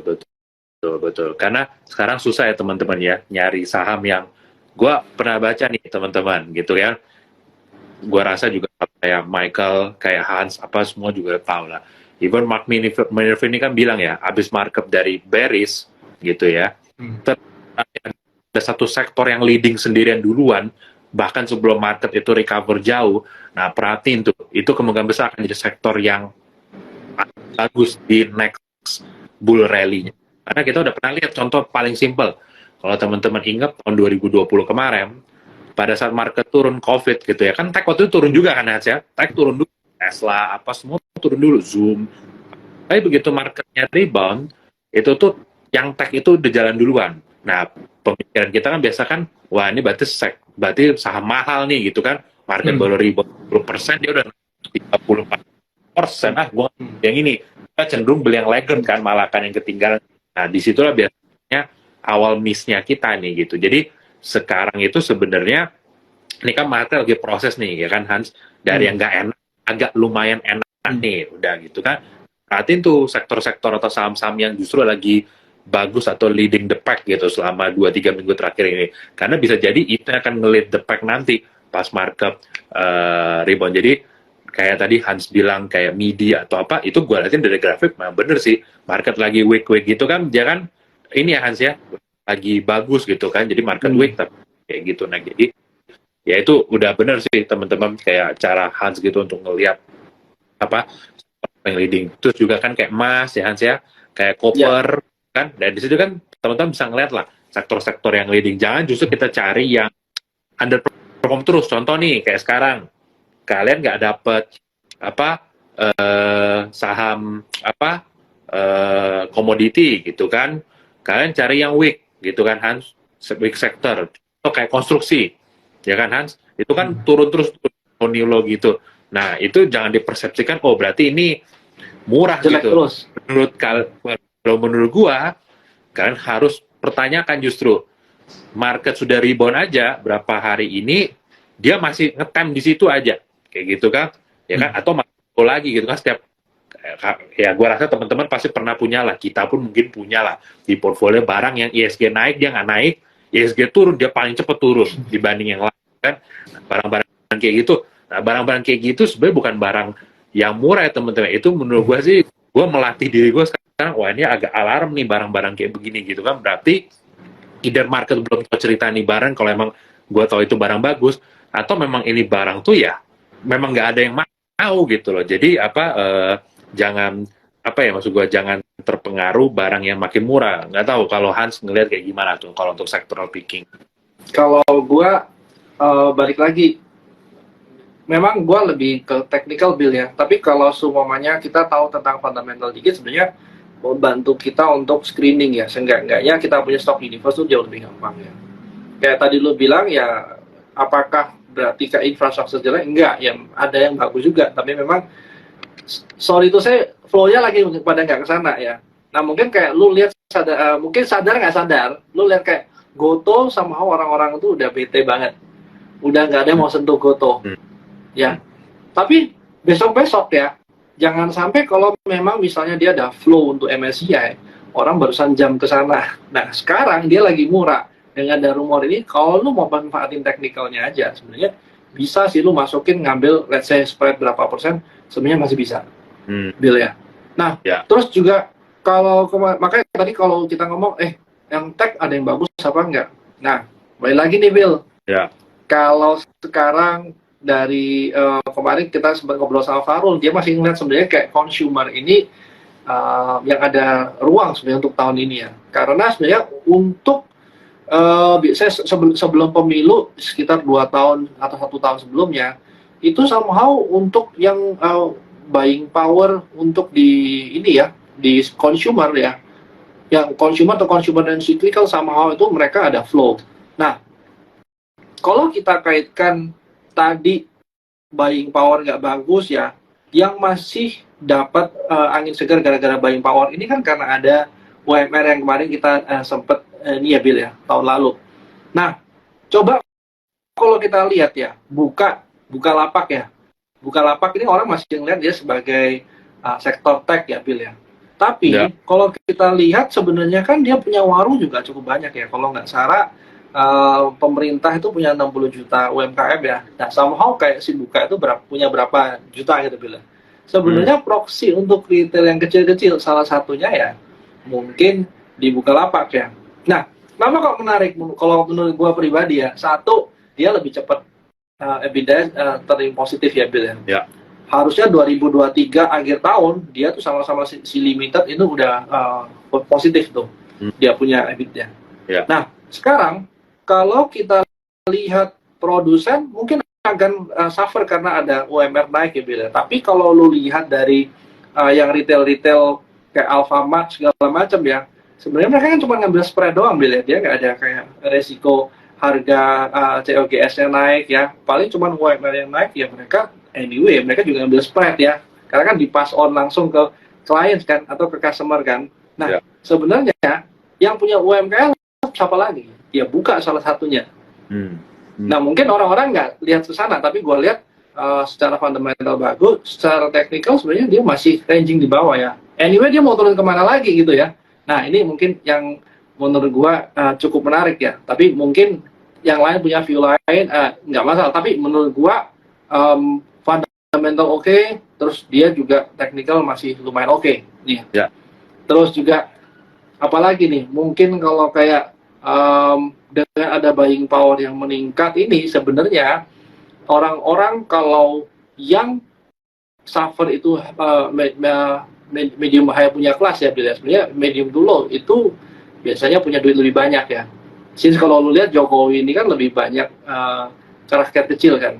betul, betul. Karena sekarang susah ya teman-teman ya nyari saham yang gue pernah baca nih teman-teman gitu ya. Gue rasa juga kayak Michael, kayak Hans, apa semua juga tahu lah. Even Mark Minerva ini kan bilang ya, abis markup dari bearish gitu ya, ada satu sektor yang leading sendirian duluan, bahkan sebelum market itu recover jauh. Nah, perhatiin tuh, itu kemungkinan besar akan jadi sektor yang bagus di next bull rally-nya. Karena kita udah pernah lihat contoh paling simple. Kalau teman-teman ingat tahun 2020 kemarin, pada saat market turun COVID gitu ya, kan tech waktu itu turun juga kan ya, tech turun dulu, Tesla, apa semua turun dulu, Zoom. Tapi begitu marketnya rebound, itu tuh yang tech itu udah jalan duluan. Nah, pemikiran kita kan biasa kan, wah ini berarti saham mahal nih gitu kan, market baru rebound 10%, dia udah 34%, gua yang ini, kita cenderung beli yang laggard kan, malah kan yang ketinggalan. Nah, disitulah biasanya awal miss-nya kita nih gitu. Jadi, sekarang itu sebenarnya ini kan market lagi proses nih ya kan Hans, dari yang nggak enak agak lumayan enak nih udah gitu kan. Perhatiin tuh sektor-sektor atau saham-saham yang justru lagi bagus atau leading the pack gitu selama 2-3 minggu terakhir ini, karena bisa jadi itu akan nge-lead the pack nanti pas market rebound. Jadi kayak tadi Hans bilang kayak MIDI atau apa, itu gue liatin dari grafik memang bener sih, market lagi weak gitu kan, dia kan ini ya Hans ya, lagi bagus gitu kan, jadi market weak tapi kayak gitu. Nah jadi ya itu udah bener sih teman-teman, kayak cara Hans gitu untuk ngelihat apa yang leading. Terus juga kan kayak emas ya Hans ya, kayak copper kan, dan di situ kan teman-teman bisa ngeliat lah sektor-sektor yang leading. Jangan justru kita cari yang underperform terus. Contoh nih kayak sekarang kalian nggak dapet apa saham apa komoditi gitu kan, kalian cari yang weak gitu kan Hans, weak sector atau kayak konstruksi ya kan Hans, itu kan turun terus Nilo gitu. Nah itu jangan dipersepsikan oh berarti ini murah jelek gitu terus. Menurut gua kalian harus pertanyakan justru market sudah rebound aja berapa hari ini, dia masih ngetem di situ aja kayak gitu kan ya kan, atau masuk lagi gitu kan. Setiap ya gue rasa teman-teman pasti pernah punya lah, kita pun mungkin punya lah di portfolio barang yang ISG naik dia nggak naik, ISG turun dia paling cepat turun dibanding yang lain kan. Barang-barang kayak gitu, nah barang-barang kayak gitu sebenarnya bukan barang yang murah ya teman-teman. Itu menurut gue sih, gue melatih diri gue sekarang, wah ini agak alarm nih barang-barang kayak begini gitu kan, berarti either market belum tahu cerita nih barang, kalau emang gue tahu itu barang bagus, atau memang ini barang tuh ya memang nggak ada yang mau gitu loh. Jadi apa jangan apa ya, maksud gue jangan terpengaruh barang yang makin murah. Nggak tahu kalau Hans ngelihat kayak gimana tuh kalau untuk sectoral picking. Kalau gue balik lagi, memang gue lebih ke technical build ya, tapi kalau semuanya kita tahu tentang fundamental dikit, sebenarnya membantu kita untuk screening ya, seenggak-enggaknya kita punya stock universe tuh jauh lebih gampang ya. Kayak tadi lu bilang ya, apakah berarti ke infrastruktur jelek? Enggak, ya ada yang bagus juga, tapi memang sorry itu saya flow-nya lagi pada nggak ke sana ya. Nah mungkin kayak lu lihat mungkin sadar nggak sadar, lu lihat kayak Goto sama orang-orang itu udah bete banget, udah nggak ada yang mau sentuh Goto ya. Tapi besok-besok ya, jangan sampai kalau memang misalnya dia ada flow untuk MSCI, orang barusan jam ke sana. Nah sekarang dia lagi murah, dengan ada rumor ini, kalau lu mau manfaatin teknikalnya aja, sebenarnya bisa sih lu masukin ngambil let's say spread berapa persen, sebenarnya masih bisa Bill ya. Nah terus juga kalau makanya tadi kalau kita ngomong yang tech ada yang bagus apa enggak, nah balik lagi nih Bill, kalau sekarang dari kemarin kita sempat ngobrol sama Farul, dia masih ngeliat sebenarnya kayak consumer ini yang ada ruang sebenarnya untuk tahun ini ya, karena sebenarnya untuk saya sebelum pemilu sekitar 2 tahun atau 1 tahun sebelumnya itu somehow untuk yang buying power untuk di ini ya, di consumer ya, yang consumer atau consumer dan cyclical somehow itu mereka ada flow. Nah kalau kita kaitkan tadi buying power nggak bagus ya, yang masih dapat angin segar gara-gara buying power ini kan karena ada UMR yang kemarin kita sempat ini ya Bill ya, tahun lalu. Nah coba kalau kita lihat ya, Bukalapak ya, Bukalapak ini orang masih ngeliat dia sebagai sektor tech ya Bill ya. Tapi Ya. kalau kita lihat sebenarnya kan dia punya warung juga cukup banyak ya. Kalau nggak salah pemerintah itu punya 60 juta UMKM ya. Nah, somehow kayak si Buka itu punya berapa juta gitu bilang. Sebenarnya proxy untuk retail yang kecil-kecil salah satunya ya mungkin di Bukalapak ya. Nah, kenapa kok menarik? Kalau menurut gua pribadi ya, satu dia lebih cepat EBITDA turning positif ya Bill ya. Ya. Harusnya 2023 akhir tahun dia tuh sama-sama si Limited itu udah positif tuh. Dia punya EBITDA. Ya. Nah, sekarang kalau kita lihat produsen mungkin akan suffer karena ada UMR naik ya Bill. Tapi kalau lu lihat dari yang retail-retail kayak Alfamart segala macam ya, sebenarnya mereka kan cuma ngambil spread doang Bill ya. Dia nggak ada kayak resiko harga COGS-nya naik ya. Paling cuma UMR yang naik ya mereka anyway mereka juga ngambil spread ya. Karena kan di pass on langsung ke klien kan atau ke customer kan. Nah, sebenarnya yang punya UMKM siapa lagi? Ya Buka salah satunya. Nah mungkin orang-orang nggak lihat ke sana, tapi gue lihat secara fundamental bagus, secara teknikal sebenarnya dia masih ranging di bawah ya. Anyway dia mau turun kemana lagi gitu ya. Nah ini mungkin yang menurut gue cukup menarik ya. Tapi mungkin yang lain punya view lain nggak masalah. Tapi menurut gue fundamental oke, terus dia juga teknikal masih lumayan oke. Nih. Ya. Terus juga apalagi nih, mungkin kalau kayak dengan ada buying power yang meningkat ini sebenarnya orang-orang kalau yang suffer itu medium high punya kelas ya, sebenarnya medium to low itu biasanya punya duit lebih banyak ya. Since kalau lu lihat Jokowi ini kan lebih banyak rakyat kecil kan.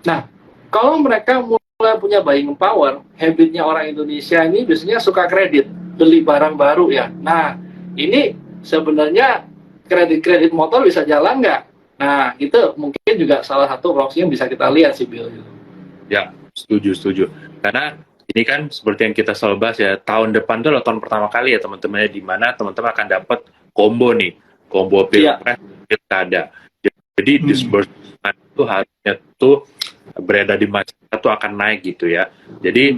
Nah, kalau mereka mulai punya buying power, habitnya orang Indonesia ini biasanya suka kredit, beli barang baru ya. Nah, ini sebenarnya kredit motor bisa jalan nggak? Nah, itu mungkin juga salah satu proxy yang bisa kita lihat sih, Bill. Ya, setuju. Karena ini kan seperti yang kita selalu bahas ya, tahun depan tuh adalah tahun pertama kali ya teman-teman, di mana teman-teman akan dapat combo nih, combo pilpres, pilkada. Jadi disbursement itu harusnya tuh beredar di masyarakat tuh akan naik gitu ya. Jadi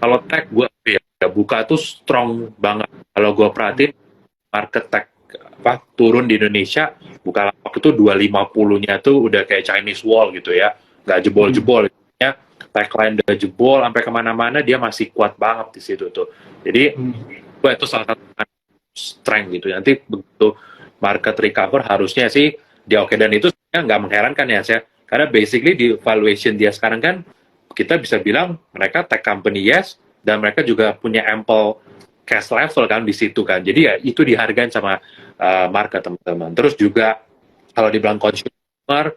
kalau tech gue ya Buka tuh strong banget. Kalau gue perhatiin market tech turun di Indonesia, Bukalapak itu 250-nya tuh udah kayak Chinese wall gitu ya, nggak jebol-jebol. Ya, tagline udah jebol sampai kemana-mana dia masih kuat banget di situ tuh. Jadi itu salah satu strength gitu. Nanti begitu market recover harusnya sih dia oke, dan itu nggak mengherankan ya saya, karena basically di valuation dia sekarang kan kita bisa bilang mereka tech company yes, dan mereka juga punya ample cash level kan di situ kan. Jadi ya itu dihargain sama market teman-teman. Terus juga kalau dibilang consumer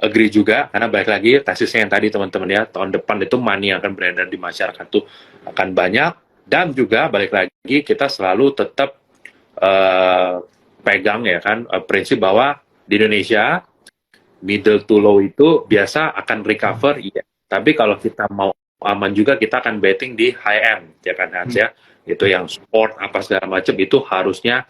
agree juga, karena balik lagi tesisnya yang tadi teman-teman ya, tahun depan itu money yang akan beredar di masyarakat tuh akan banyak, dan juga balik lagi kita selalu tetap pegang ya kan prinsip bahwa di Indonesia middle to low itu biasa akan recover ya. Tapi kalau kita mau aman juga kita akan betting di high end ya kan Hans ya. Itu yang sport apa segala macam itu harusnya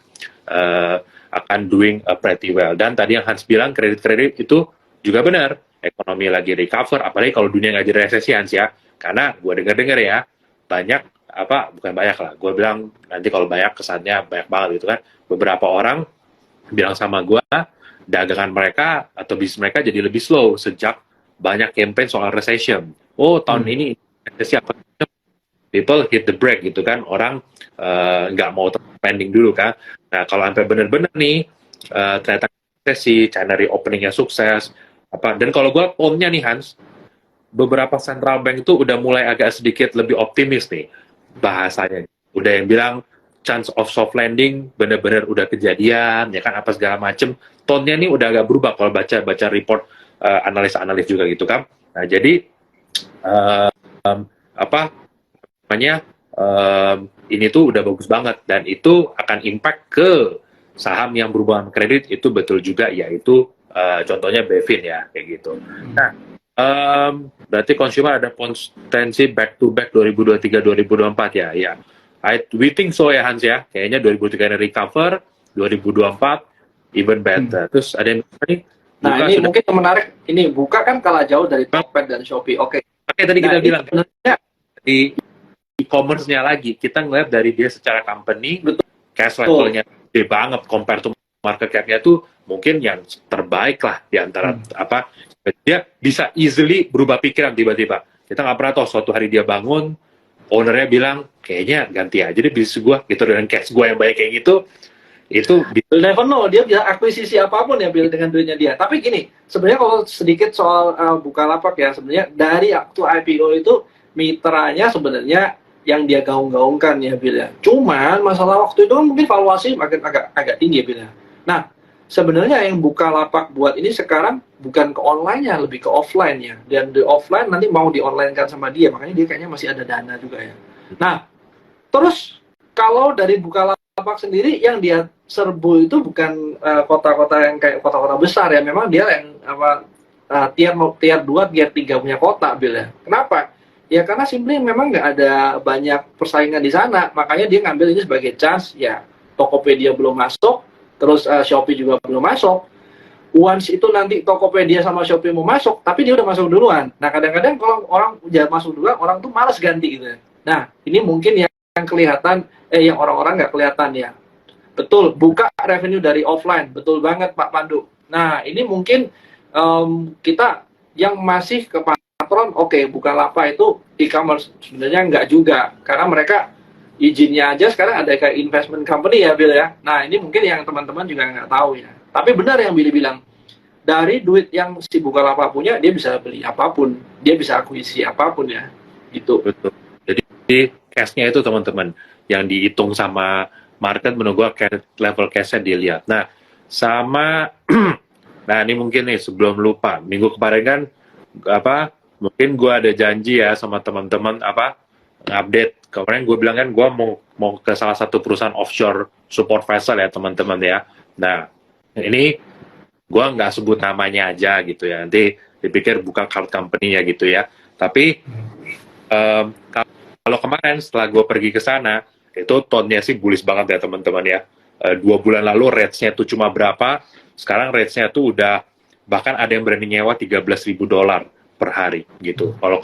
akan doing pretty well. Dan tadi yang Hans bilang kredit-kredit itu juga benar. Ekonomi lagi recover, apalagi kalau dunia nggak jadi resesi Hans ya. Karena gue dengar-dengar ya banyak bukan banyak lah. Gue bilang nanti kalau banyak kesannya banyak banget gitu kan. Beberapa orang bilang sama gue dagangan mereka atau bisnis mereka jadi lebih slow sejak banyak campaign soal recession. Oh tahun ini resesi apa? People hit the brake gitu kan, orang nggak mau spending dulu kan. Nah kalau sampai benar-benar nih ternyata resesi, China reopeningnya sukses, dan kalau gue tone-nya nih Hans, beberapa central bank itu udah mulai agak sedikit lebih optimis nih bahasanya. Udah yang bilang chance of soft landing benar-benar udah kejadian ya kan, apa segala macem. Tone-nya nih udah agak berubah kalau baca report analis-analis juga gitu kan. Nah jadi ini tuh udah bagus banget, dan itu akan impact ke saham yang berhubungan kredit itu betul juga, yaitu contohnya Bevin ya kayak gitu. Nah berarti consumer ada potensi back to back 2023-2024 ya. We think so ya Hans ya, kayaknya 2023 ini recover, 2024 even better. Terus ada yang nih, nah ini sudah... mungkin menarik, ini Buka kan kalah jauh dari Tokped dan Shopee. Oke. Tadi kita bilang sebenarnya e-commerce-nya lagi. Kita ngeliat dari dia secara company, Betul. cash level-nya gede banget compare to market cap-nya tuh mungkin yang terbaik lah di antara apa, dia bisa easily berubah pikiran tiba-tiba. Kita nggak pernah tahu suatu hari dia bangun, ownernya bilang kayaknya ganti aja deh bisnis gue gitu dengan cash gue yang banyak kayak gitu, itu You'll never know, dia bisa akuisisi apapun ya Bill dengan duitnya dia. Tapi gini, sebenarnya kalau sedikit soal Bukalapak ya, sebenarnya dari waktu IPO itu mitranya sebenarnya yang dia gaung-gaungkan ya Bill ya. Cuman masalah waktu itu kan mungkin valuasi makin agak tinggi ya Bill ya. Nah, sebenarnya yang Bukalapak buat ini sekarang bukan ke online-nya, lebih ke offline-nya. Dan di offline nanti mau di online-kan sama dia, makanya dia kayaknya masih ada dana juga ya. Nah, terus kalau dari Bukalapak sendiri yang dia serbu itu bukan kota-kota yang kayak kota-kota besar ya, memang dia yang apa tier 2, tier 3 punya kota Bill ya. Kenapa? Ya karena simply memang nggak ada banyak persaingan di sana, makanya dia ngambil ini sebagai chance ya. Tokopedia belum masuk, terus Shopee juga belum masuk. Once itu nanti Tokopedia sama Shopee mau masuk, tapi dia udah masuk duluan. Nah kadang-kadang kalau orang udah masuk duluan, orang tuh malas ganti gitu ya. Nah ini mungkin yang kelihatan, yang orang-orang nggak kelihatan ya. Betul, buka revenue dari offline, betul banget Pak Pandu. Nah ini mungkin kita yang masih ke patron, oke, Bukalapak itu e-commerce, sebenarnya nggak juga, karena mereka izinnya aja sekarang ada kayak investment company ya Bill ya. Nah ini mungkin yang teman-teman juga nggak tahu ya. Tapi benar yang Billy bilang, dari duit yang si Bukalapak punya, dia bisa beli apapun, dia bisa akuisisi apapun ya, gitu. betul. Jadi cash-nya itu teman-teman yang dihitung sama market, menunggu level cash-nya dilihat. Nah, sama nah ini mungkin nih sebelum lupa, minggu kemarin kan apa mungkin gue ada janji ya sama teman-teman apa update. Kemarin gue bilang kan gue mau ke salah satu perusahaan offshore support vessel ya teman-teman ya. Nah, ini gue nggak sebut namanya aja gitu ya, nanti dipikir bukan card company ya gitu ya. Tapi kalau kemarin setelah gue pergi ke sana, itu tone-nya sih bullish banget ya teman-teman ya. 2 bulan lalu rates-nya tuh cuma berapa, sekarang rates-nya tuh udah, bahkan ada yang berani nyewa $13.000 per hari gitu. Kalau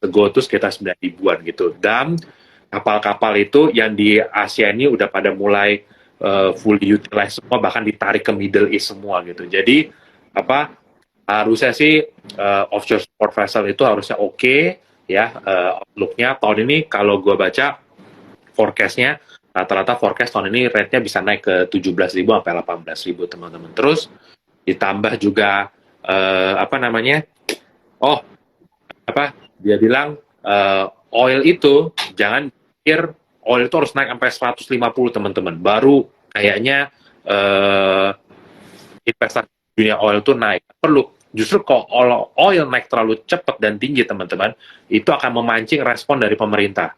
Go tuh sekitar 9 ribuan gitu. Dan kapal-kapal itu yang di Asia ini udah pada mulai fully utilize semua, bahkan ditarik ke Middle East semua gitu. Jadi apa harusnya sih offshore support vessel itu harusnya oke ya, outlook-nya tahun ini kalau gue baca forecast-nya, rata-rata forecast tahun ini rate-nya bisa naik ke 17.000 sampai 18.000 teman-teman. Terus ditambah juga apa namanya, dia bilang oil itu jangan pikir oil itu harus naik sampai 150 teman-teman, baru kayaknya investasi dunia oil itu naik. Perlu, justru kalau oil naik terlalu cepat dan tinggi teman-teman, itu akan memancing respon dari pemerintah.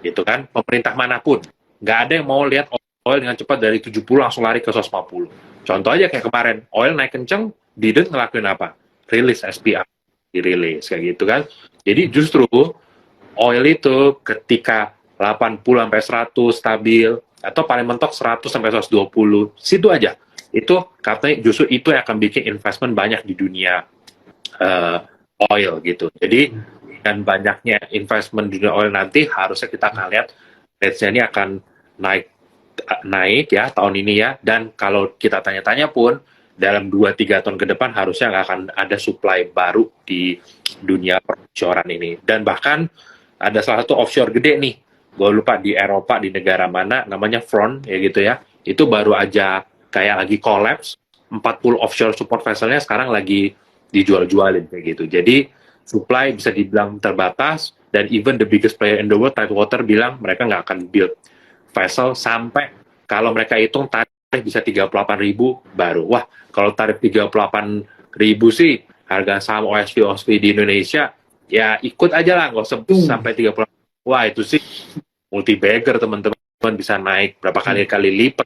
Gitu kan, pemerintah manapun nggak ada yang mau lihat oil dengan cepat dari 70 langsung lari ke 150. Contoh aja kayak kemarin oil naik kenceng, didn't ngelakuin apa, rilis SPR, dirilis kayak gitu kan. Jadi justru oil itu ketika 80 sampai 100 stabil atau paling mentok 100 sampai 120 situ aja, itu katanya justru itu yang akan bikin investment banyak di dunia oil gitu. Jadi dan banyaknya investment di dunia oil nanti harusnya kita akan lihat rates-nya ini akan naik ya tahun ini ya. Dan kalau kita tanya-tanya pun dalam 2-3 tahun ke depan harusnya nggak akan ada supply baru di dunia offshorean ini. Dan bahkan ada salah satu offshore gede nih, gue lupa di Eropa, di negara mana, namanya Front ya gitu ya, itu baru aja kayak lagi collapse, 40 offshore support vessel-nya sekarang lagi dijual-jualin kayak gitu. Jadi supply bisa dibilang terbatas, dan even the biggest player in the world, Tidewater, bilang mereka nggak akan build vessel sampai kalau mereka hitung tarif bisa 38.000 baru. Wah, kalau tarif 38.000 sih harga saham OSV di Indonesia ya ikut aja lah, nggak usah sampai 30. Wah, itu sih multi bagger teman-teman, bisa naik berapa kali lipat